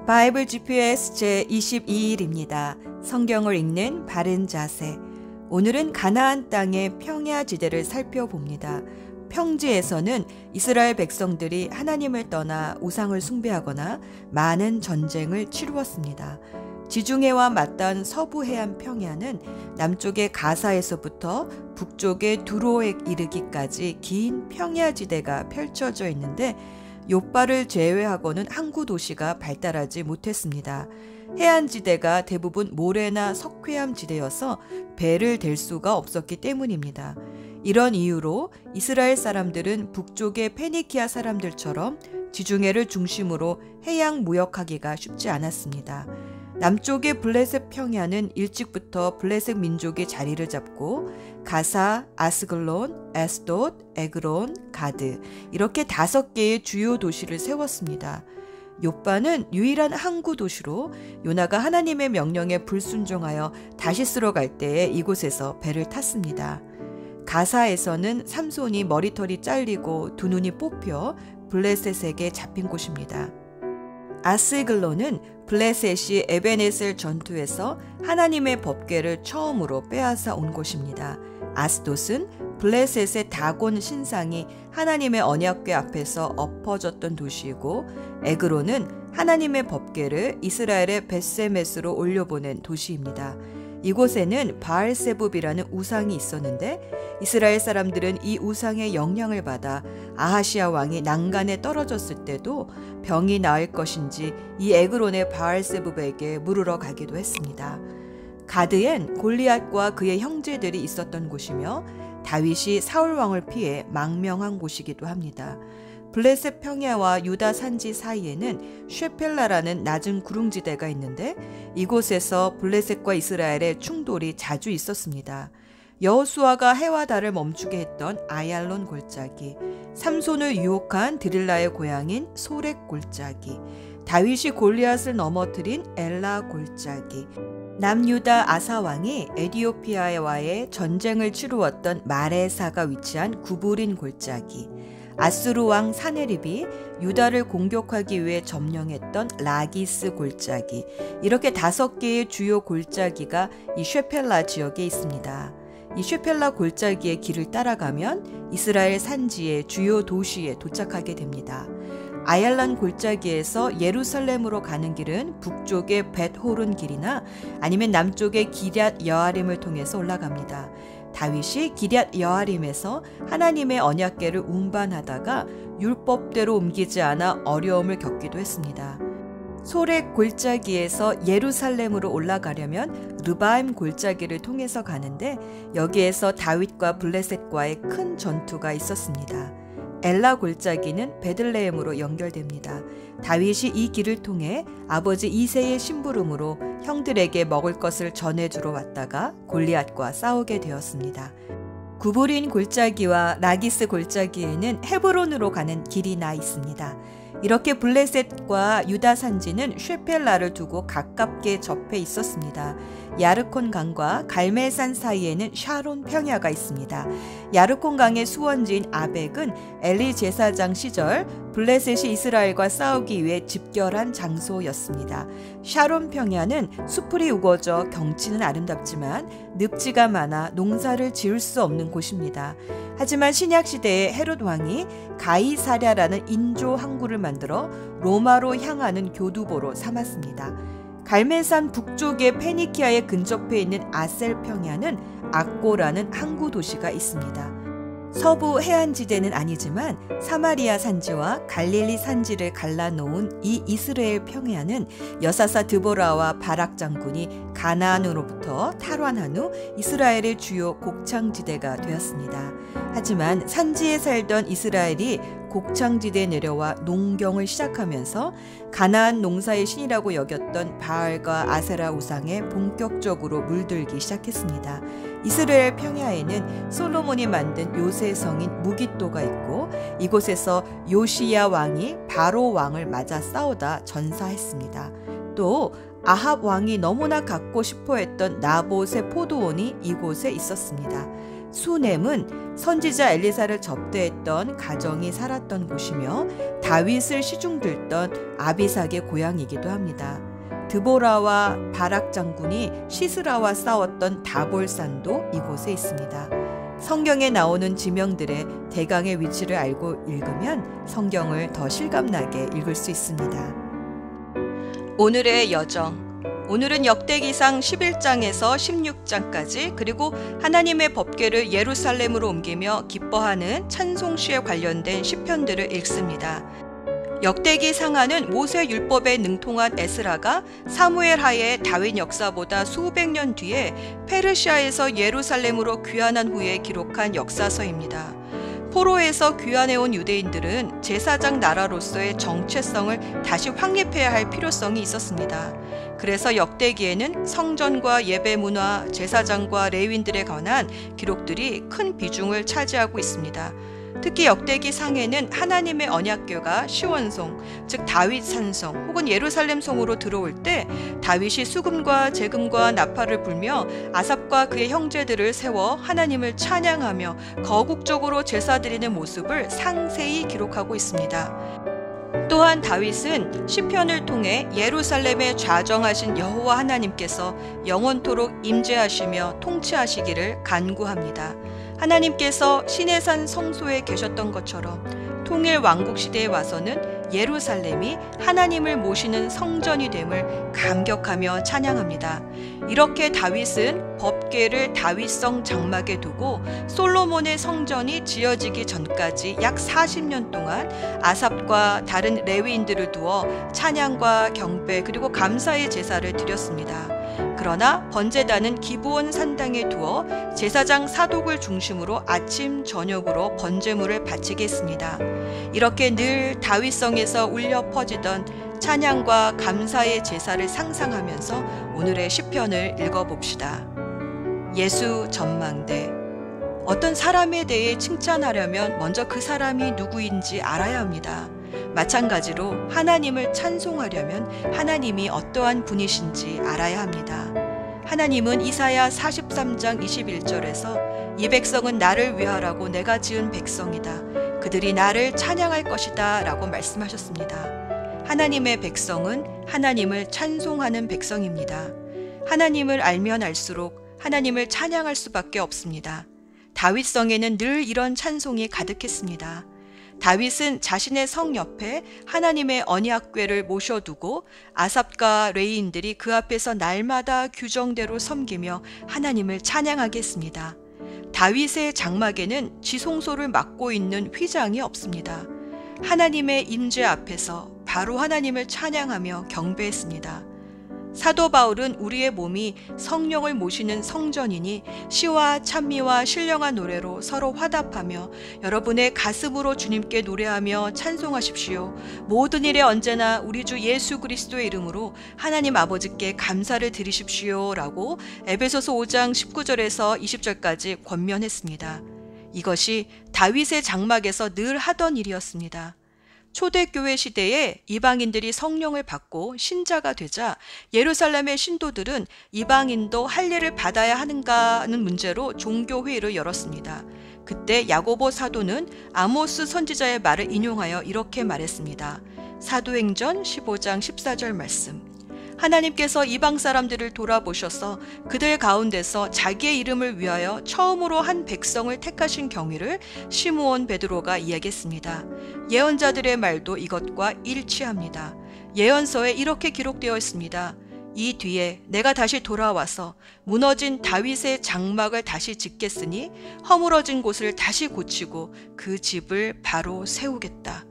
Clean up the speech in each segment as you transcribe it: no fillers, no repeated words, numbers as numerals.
바이블 GPS 제22일입니다. 성경을 읽는 바른 자세. 오늘은 가나안 땅의 평야지대를 살펴봅니다. 평지에서는 이스라엘 백성들이 하나님을 떠나 우상을 숭배하거나 많은 전쟁을 치루었습니다. 지중해와 맞닿은 서부 해안 평야는 남쪽의 가사에서부터 북쪽의 두로에 이르기까지 긴 평야지대가 펼쳐져 있는데 욥바를 제외하고는 항구 도시가 발달하지 못했습니다. 해안지대가 대부분 모래나 석회암 지대여서 배를 댈 수가 없었기 때문입니다. 이런 이유로 이스라엘 사람들은 북쪽의 페니키아 사람들처럼 지중해를 중심으로 해양 무역하기가 쉽지 않았습니다. 남쪽의 블레셋 평야는 일찍부터 블레셋 민족이 자리를 잡고 가사, 아스글론, 에스돗, 에그론, 가드 이렇게 5개의 주요 도시를 세웠습니다. 욥바는 유일한 항구 도시로 요나가 하나님의 명령에 불순종하여 다시스로 갈 때에 이곳에서 배를 탔습니다. 가사에서는 삼손이 머리털이 잘리고 두 눈이 뽑혀 블레셋에게 잡힌 곳입니다. 아스글론은 블레셋이 에베네셀 전투에서 하나님의 법궤를 처음으로 빼앗아 온 곳입니다. 아스돗은 블레셋의 다곤 신상이 하나님의 언약궤 앞에서 엎어졌던 도시이고, 에그론은 하나님의 법궤를 이스라엘의 벳세메스로 올려보낸 도시입니다. 이곳에는 바알세붑이라는 우상이 있었는데 이스라엘 사람들은 이 우상의 영향을 받아 아하시아 왕이 난간에 떨어졌을 때도 병이 나을 것인지 이 에그론의 바알세붑에게 물으러 가기도 했습니다. 가드엔 골리앗과 그의 형제들이 있었던 곳이며 다윗이 사울 왕을 피해 망명한 곳이기도 합니다. 블레셋 평야와 유다 산지 사이에는 쉐펠라라는 낮은 구릉지대가 있는데 이곳에서 블레셋과 이스라엘의 충돌이 자주 있었습니다. 여호수아가 해와 달을 멈추게 했던 아얄론 골짜기, 삼손을 유혹한 드릴라의 고향인 소렉 골짜기, 다윗이 골리앗을 넘어뜨린 엘라 골짜기, 남유다 아사 왕이 에디오피아와의 전쟁을 치루었던 마레사가 위치한 구브린 골짜기, 아수르 왕 사네립이 유다를 공격하기 위해 점령했던 라기스 골짜기, 이렇게 5개의 주요 골짜기가 이 쉐펠라 지역에 있습니다. 이 쉐펠라 골짜기의 길을 따라가면 이스라엘 산지의 주요 도시에 도착하게 됩니다. 아얄란 골짜기에서 예루살렘으로 가는 길은 북쪽의 벳호른 길이나 아니면 남쪽의 기럇 여아림을 통해서 올라갑니다. 다윗이 기럇 여아림에서 하나님의 언약궤를 운반하다가 율법대로 옮기지 않아 어려움을 겪기도 했습니다. 소렉 골짜기에서 예루살렘으로 올라가려면 르바임 골짜기를 통해서 가는데 여기에서 다윗과 블레셋과의 큰 전투가 있었습니다. 엘라 골짜기는 베들레헴으로 연결됩니다. 다윗이 이 길을 통해 아버지 이새의 심부름으로 형들에게 먹을 것을 전해주러 왔다가 골리앗과 싸우게 되었습니다. 구브린 골짜기와 라기스 골짜기에는 헤브론으로 가는 길이 나 있습니다. 이렇게 블레셋과 유다 산지는 쉐펠라를 두고 가깝게 접해 있었습니다. 야르콘 강과 갈멜산 사이에는 샤론 평야가 있습니다. 야르콘 강의 수원지인 아벡은 엘리 제사장 시절 블레셋이 이스라엘과 싸우기 위해 집결한 장소였습니다. 샤론 평야는 수풀이 우거져 경치는 아름답지만 늪지가 많아 농사를 지을 수 없는 곳입니다. 하지만 신약시대에 헤롯 왕이 가이사랴라는 인조 항구를 만들어 로마로 향하는 교두보로 삼았습니다. 갈멜산 북쪽의 페니키아에 근접해 있는 아셀 평야는 악고라는 항구 도시가 있습니다. 서부 해안지대는 아니지만 사마리아 산지와 갈릴리 산지를 갈라놓은 이 이스라엘 평야는 여사사 드보라와 바락 장군이 가나안으로부터 탈환한 후 이스라엘의 주요 곡창지대가 되었습니다. 하지만 산지에 살던 이스라엘이 곡창지대에 내려와 농경을 시작하면서 가나안 농사의 신이라고 여겼던 바알과 아세라 우상에 본격적으로 물들기 시작했습니다. 이스라엘 평야에는 솔로몬이 만든 요새 성인 무깃도가 있고 이곳에서 요시야 왕이 바로 왕을 맞아 싸우다 전사했습니다. 또 아합 왕이 너무나 갖고 싶어 했던 나봇의 포도원이 이곳에 있었습니다. 수넴은 선지자 엘리사를 접대했던 가정이 살았던 곳이며 다윗을 시중들던 아비삭의 고향이기도 합니다. 드보라와 바락 장군이 시스라와 싸웠던 다볼산도 이곳에 있습니다. 성경에 나오는 지명들의 대강의 위치를 알고 읽으면 성경을 더 실감나게 읽을 수 있습니다. 오늘의 여정. 오늘은 역대기상 11장에서 16장까지 그리고 하나님의 법궤를 예루살렘으로 옮기며 기뻐하는 찬송시에 관련된 시편들을 읽습니다. 역대기 상하는 모세 율법에 능통한 에스라가 사무엘 하에 다윗 역사보다 수백 년 뒤에 페르시아에서 예루살렘으로 귀환한 후에 기록한 역사서입니다. 포로에서 귀환해온 유대인들은 제사장 나라로서의 정체성을 다시 확립해야 할 필요성이 있었습니다. 그래서 역대기에는 성전과 예배 문화, 제사장과 레위인들에 관한 기록들이 큰 비중을 차지하고 있습니다. 특히 역대기 상에는 하나님의 언약궤가 시원성, 즉 다윗 산성 혹은 예루살렘 성으로 들어올 때 다윗이 수금과 제금과 나팔을 불며 아삽과 그의 형제들을 세워 하나님을 찬양하며 거국적으로 제사 드리는 모습을 상세히 기록하고 있습니다. 또한 다윗은 시편을 통해 예루살렘에 좌정하신 여호와 하나님께서 영원토록 임재하시며 통치하시기를 간구합니다. 하나님께서 시내산 성소에 계셨던 것처럼 통일 왕국 시대에 와서는 예루살렘이 하나님을 모시는 성전이 됨을 감격하며 찬양합니다. 이렇게 다윗은 법궤를 다윗성 장막에 두고 솔로몬의 성전이 지어지기 전까지 약 40년 동안 아삽과 다른 레위인들을 두어 찬양과 경배 그리고 감사의 제사를 드렸습니다. 그러나 번제단은 기브온 산당에 두어 제사장 사독을 중심으로 아침 저녁으로 번제물을 바치게 했습니다. 이렇게 늘 다윗성에서 울려 퍼지던 찬양과 감사의 제사를 상상하면서 오늘의 시편을 읽어봅시다. 예수 전망대. 어떤 사람에 대해 칭찬하려면 먼저 그 사람이 누구인지 알아야 합니다. 마찬가지로 하나님을 찬송하려면 하나님이 어떠한 분이신지 알아야 합니다. 하나님은 이사야 43장 21절에서 이 백성은 나를 위하라고 내가 지은 백성이다. 그들이 나를 찬양할 것이다 라고 말씀하셨습니다. 하나님의 백성은 하나님을 찬송하는 백성입니다. 하나님을 알면 알수록 하나님을 찬양할 수밖에 없습니다. 다윗성에는 늘 이런 찬송이 가득했습니다. 다윗은 자신의 성 옆에 하나님의 언약궤를 모셔두고 아삽과 레위인들이 그 앞에서 날마다 규정대로 섬기며 하나님을 찬양하게 했습니다. 다윗의 장막에는 지성소를 맡고 있는 휘장이 없습니다. 하나님의 임재 앞에서 바로 하나님을 찬양하며 경배했습니다. 사도 바울은 우리의 몸이 성령을 모시는 성전이니 시와 찬미와 신령한 노래로 서로 화답하며 여러분의 가슴으로 주님께 노래하며 찬송하십시오. 모든 일에 언제나 우리 주 예수 그리스도의 이름으로 하나님 아버지께 감사를 드리십시오 라고 에베소서 5장 19절에서 20절까지 권면했습니다. 이것이 다윗의 장막에서 늘 하던 일이었습니다. 초대교회 시대에 이방인들이 성령을 받고 신자가 되자 예루살렘의 신도들은 이방인도 할례를 받아야 하는가는 문제로 종교회의를 열었습니다. 그때 야고보 사도는 아모스 선지자의 말을 인용하여 이렇게 말했습니다. 사도행전 15장 14절 말씀. 하나님께서 이방 사람들을 돌아보셔서 그들 가운데서 자기의 이름을 위하여 처음으로 한 백성을 택하신 경위를 시므온 베드로가 이야기했습니다. 예언자들의 말도 이것과 일치합니다. 예언서에 이렇게 기록되어 있습니다. 이 뒤에 내가 다시 돌아와서 무너진 다윗의 장막을 다시 짓겠으니 허물어진 곳을 다시 고치고 그 집을 바로 세우겠다.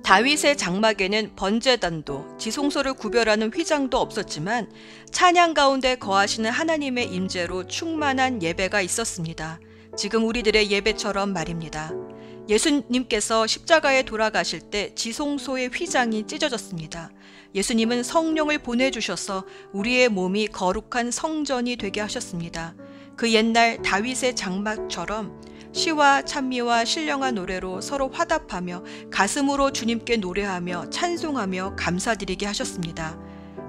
다윗의 장막에는 번제단도 지성소를 구별하는 휘장도 없었지만 찬양 가운데 거하시는 하나님의 임재로 충만한 예배가 있었습니다. 지금 우리들의 예배처럼 말입니다. 예수님께서 십자가에 돌아가실 때 지성소의 휘장이 찢어졌습니다. 예수님은 성령을 보내주셔서 우리의 몸이 거룩한 성전이 되게 하셨습니다. 그 옛날 다윗의 장막처럼 시와 찬미와 신령한 노래로 서로 화답하며 가슴으로 주님께 노래하며 찬송하며 감사드리게 하셨습니다.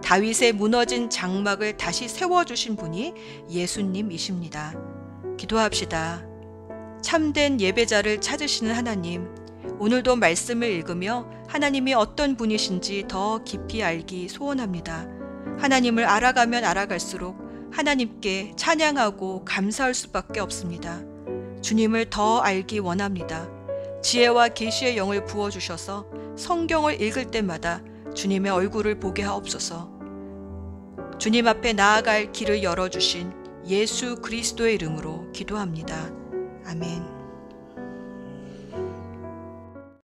다윗의 무너진 장막을 다시 세워주신 분이 예수님이십니다. 기도합시다. 참된 예배자를 찾으시는 하나님, 오늘도 말씀을 읽으며 하나님이 어떤 분이신지 더 깊이 알기 소원합니다. 하나님을 알아가면 알아갈수록 하나님께 찬양하고 감사할 수밖에 없습니다. 주님을 더 알기 원합니다. 지혜와 계시의 영을 부어주셔서 성경을 읽을 때마다 주님의 얼굴을 보게 하옵소서. 주님 앞에 나아갈 길을 열어주신 예수 그리스도의 이름으로 기도합니다. 아멘.